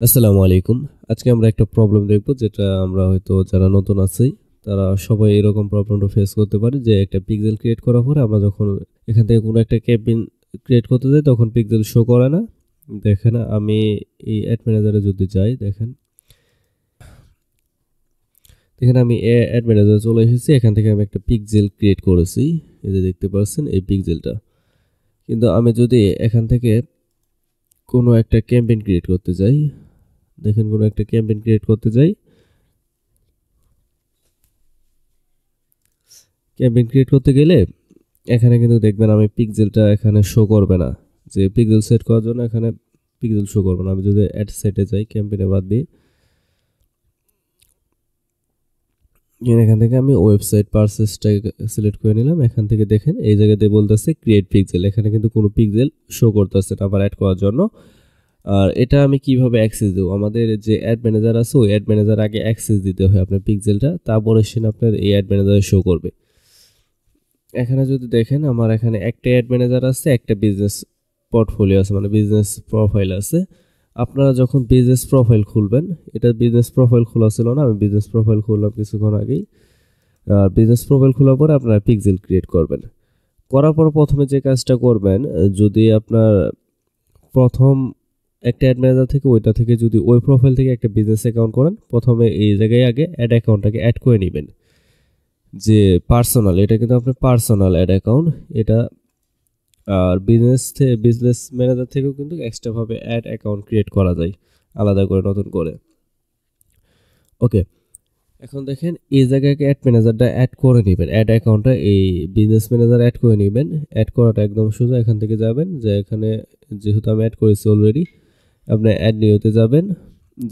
আসসালামু আলাইকুম। আজকে আমরা একটা প্রবলেম দেখব যেটা আমরা হয়তো যারা নতুন আছি তারা সবাই এরকম প্রবলেমটা ফেস করতে পারে যে একটা পিক্সেল ক্রিয়েট করার পরে আমরা যখন এখান থেকে কোনো একটা ক্যাবিন ক্রিয়েট করতে যাই তখন পিক্সেল শো করে না। দেখেন আমি এই অ্যাড ম্যানেজারে যদি যাই দেখেন আমি অ্যাড ম্যানেজারে চলে এসেছি। এখান থেকে আমি একটা পিক্সেল ক্রিয়েট করেছি, এই যে দেখতে পাচ্ছেন এই পিক্সেলটা। কিন্তু আমি যদি এখান থেকে কোনো একটা ক্যাম্পেইন ক্রিয়েট করতে যাই, দেখেন কোনো একটা ক্যাম্পেইন ক্রিয়েট করতে যাই, ক্যাম্পেইন ক্রিয়েট করতে গেলে এখানে কিন্তু দেখবেন আমি পিক্সেলটা এখানে শো করবে না। যে পিক্সেল সেট করার জন্য এখানে পিক্সেল শো করবে না। আমি যদি অ্যাড সেটে যাই, ক্যাম্পেইনে বাদ দিই, এখান থেকে আমি ওয়েবসাইট পারচেসটা সিলেক্ট করে নিলাম। এখান থেকে দেখেন এই জায়গাতে বলতেছে ক্রিয়েট পিক্সেল, এখানে কিন্তু কোনো পিক্সেল শো করতেছে না আবার অ্যাড করার জন্য। আর এটা আমি কিভাবে অ্যাক্সেস দেবো, আমাদের যে অ্যাড ম্যানেজার আছে ওই অ্যাড ম্যানেজার আগে অ্যাক্সেস দিতে হয় আপনার পিক্সেলটা, তারপরে সে আপনার এই অ্যাড ম্যানেজারে শো করবে। এখানে যদি দেখেন আমার এখানে একটা অ্যাড ম্যানেজার আছে, একটা বিজনেস পোর্টফোলিও আছে, মানে বিজনেস প্রোফাইল আছে। আপনারা যখন বিজনেস প্রোফাইল খুলবেন, এটা বিজনেস প্রোফাইল খোলা ছিল না, আমি বিজনেস প্রোফাইল খুললাম কিছুক্ষণ আগেই। আর বিজনেস প্রোফাইল খোলার পরে আপনারা পিক্সেল ক্রিয়েট করবেন। করার পর প্রথমে যে কাজটা করবেন, যদি আপনার প্রথম একটা অ্যাড ম্যানেজার থেকে ওইটা থেকে যদি ওই প্রোফাইল থেকে একটা বিজনেস অ্যাকাউন্ট করেন, প্রথমে এই জায়গায় আগে অ্যাড অ্যাকাউন্টটাকে অ্যাড করে নেবেন। যে পার্সোনাল, এটা কিন্তু আপনার পার্সোনাল অ্যাড অ্যাকাউন্ট এটা। আর বিজনেস ম্যানেজার থেকেও কিন্তু এক্সট্রাভাবে অ্যাড অ্যাকাউন্ট ক্রিয়েট করা যায় আলাদা করে নতুন করে। ওকে, এখন দেখেন এই জায়গায় অ্যাড ম্যানেজারটা অ্যাড করে নেবেন, অ্যাড অ্যাকাউন্টটা এই বিজনেস ম্যানেজার অ্যাড করে নেবেন। অ্যাড করাটা একদম সোজা, এখান থেকে যাবেন, যে এখানে যেহেতু আমি অ্যাড করেছি অলরেডি, আপনি অ্যাড নিউতে যাবেন।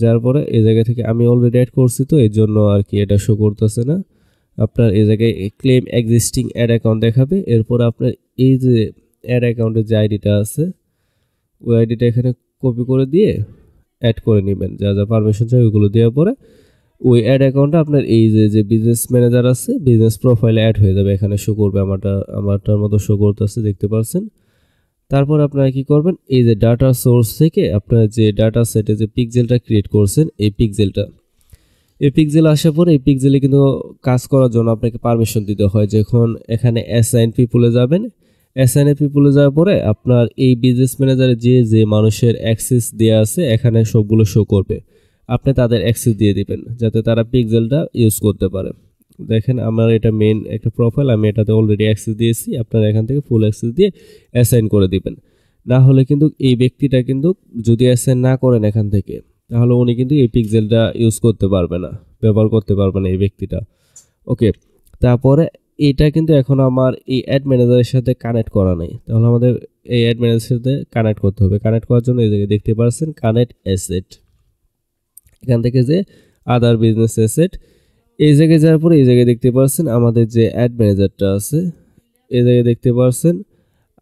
যার পরে এই জায়গা থেকে আমি অলরেডি অ্যাড করছি তো এই জন্য আর কি এটা শো করতেছে না। আপনার এই জায়গায় ক্লেম এক্সিস্টিং অ্যাড অ্যাকাউন্ট দেখাবে। এরপর আপনার এই যে অ্যাড অ্যাকাউন্টের যে আইডিটা আছে ওই আইডিটা এখানে কপি করে দিয়ে অ্যাড করে নেবেন, যা যা পারমিশন চাই ওইগুলো দেওয়ার পরে ওই অ্যাড অ্যাকাউন্টটা আপনার এই যে বিজনেস ম্যানেজার আছে বিজনেস প্রোফাইলে অ্যাড হয়ে যাবে, এখানে শো করবে। আমারটার মতো শো করতেছে, দেখতে পাচ্ছেন। তারপর আপনারা কি করবেন, এই যে ডাটা সোর্স থেকে আপনার যে ডাটা সেটে যে পিক্সেলটা ক্রিয়েট করছেন এই পিক্সেল আসার পরে এই পিক্সেলে কিন্তু কাজ করার জন্য আপনাকে পারমিশন দিতে হয়। যখন এখানে অ্যাসাইন পিপলে যাবেন, অ্যাসাইন পিপলে যাওয়ার পরে আপনার এই বিজনেস ম্যানেজারে যে মানুষের অ্যাক্সেস দেওয়া আছে এখানে সবগুলো শো করবে। আপনি তাদের অ্যাক্সেস দিয়ে দিবেন যাতে তারা পিক্সেলটা ইউজ করতে পারে। দেখেন আমার এটা মেন একটা প্রোফাইল, আমি এটাতে অলরেডি অ্যাক্সেস দিয়েছি। আপনারা এখান থেকে ফুল অ্যাক্সেস দিয়ে অ্যাসাইন করে দিবেন। না হলে কিন্তু এই ব্যক্তিটা কিন্তু যদি অ্যাসাইন না করেন এখান থেকে, তাহলে উনি কিন্তু এই পিক্সেলটা ইউজ করতে পারবে না, ব্যবহার করতে পারবে না এই ব্যক্তিটা। ওকে, তারপরে এটা কিন্তু এখন আমার এই অ্যাড ম্যানেজারের সাথে কানেক্ট করা নাই, তাহলে আমাদের এই অ্যাড ম্যানেজারের সাথে কানেক্ট করতে হবে। কানেক্ট করার জন্য এই জায়গায় দেখতে পাচ্ছেন কানেক্ট অ্যাসেট, এখান থেকে যে আদার বিজনেস অ্যাসেট এই জায়গায় যাওয়ার পরে এই জায়গায় দেখতে পাচ্ছেন আমাদের যে অ্যাড ম্যানেজারটা আছে, এই জায়গায় দেখতে পাচ্ছেন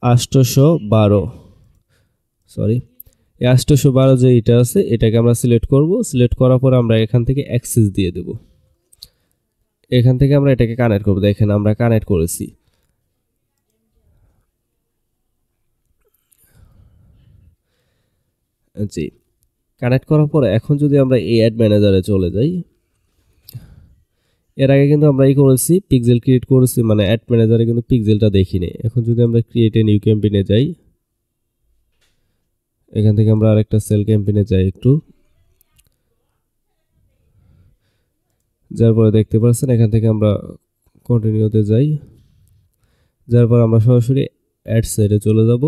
812, সরি 812 যে এটা আছে এটাকে আমরা সিলেক্ট করব। সিলেক্ট করার পর আমরা এখান থেকে অ্যাক্সেস দিয়ে দেব, এখান থেকে আমরা এটাকে কানেক্ট করব। দেখেন আমরা কানেক্ট করেছি। জি, কানেক্ট করার পরে এখন যদি আমরা এই অ্যাড ম্যানেজারে চলে যাই, এর আগে কিন্তু আমরা এই করেছি পিক্সেল ক্রিয়েট করেছি, মানে অ্যাড ম্যানেজারে কিন্তু পিক্সেলটা দেখিনি। এখন যদি আমরা ক্রিয়েট এ নিউ ক্যাম্পেইনে যাই, এখান থেকে আমরা আরেকটা সেল ক্যাম্পেইনে যাই একটু, যার পরে দেখতে পাচ্ছেন এখান থেকে আমরা কন্টিনিউতে যাই, যার পর আমরা সরাসরি অ্যাড সাইটে চলে যাব।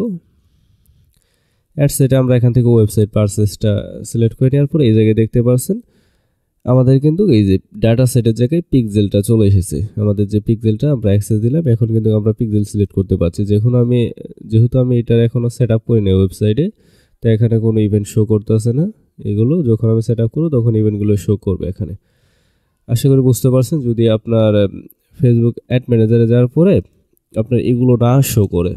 অ্যাড সাইটে আমরা এখান থেকে ওয়েবসাইট পারচেসটা সিলেক্ট করে নেওয়ার পর এই জায়গায় দেখতে পাচ্ছেন আমাদের কিন্তু এই যে ডাটা সেটের জায়গায় পিক্সেলটা চলে এসেছে। আমাদের যে পিক্সেলটা আমরা অ্যাক্সেস দিলাম, এখন কিন্তু আমরা পিক্সেল সিলেক্ট করতে পারছি। যেহেতু আমি এটার এখনও সেট আপ করি না ওয়েবসাইটে, তো এখানে কোনো ইভেন্ট শো করতেছে না। এগুলো যখন আমি সেট আপ করবো তখন ইভেন্টগুলো শো করবে এখানে। আশা করি বুঝতে পারছেন। যদি আপনার ফেসবুক অ্যাড ম্যানেজারে যাওয়ার পরে আপনার এগুলো না শো করে,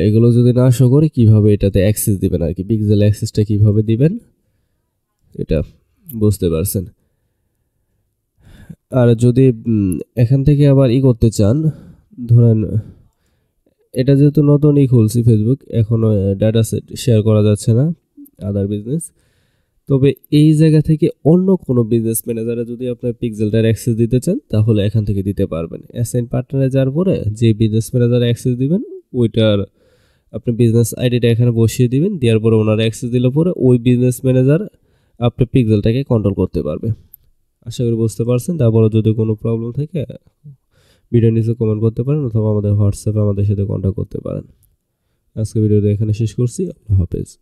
এগুলো যদি না শো করে কীভাবে এটাতে অ্যাক্সেস দিবেন আর কি, পিক্সেল অ্যাক্সেসটা কীভাবে দিবেন এটা বুঝতে পারছেন। আর যদি এখান থেকে আবার করতে চান, ধরেন এটা যেহেতু নতুনই খুলছি ফেসবুক, এখনো ডাটা সেট শেয়ার করা যাচ্ছে না আদার বিজনেস। তবে এই জায়গা থেকে অন্য কোনো বিজনেস ম্যানেজারে যদি আপনার পিক্সেলটার অ্যাক্সেস দিতে চান তাহলে এখান থেকে দিতে পারবেন। অ্যাসাইন পার্টনারে যাওয়ার পরে যে বিজনেস ম্যানেজারে অ্যাক্সেস দিবেন ওইটার আপনি বিজনেস আইডিটা এখানে বসিয়ে দিবেন, দেওয়ার পরে ওনার অ্যাক্সেস দিলে পরে ওই বিজনেস ম্যানেজার আপনার পিক্সেলটাকে কন্ট্রোল করতে পারবে। আশা করি বুঝতে পারছেন। তারপরে যদি কোনো প্রবলেম থাকে ভিডিও নিচে কমেন্ট করতে পারেন অথবা আমাদের হোয়াটসঅ্যাপে আমাদের সাথে কন্ট্যাক্ট করতে পারেন। আজকে ভিডিওটা এখানে শেষ করছি। আল্লাহ হাফেজ।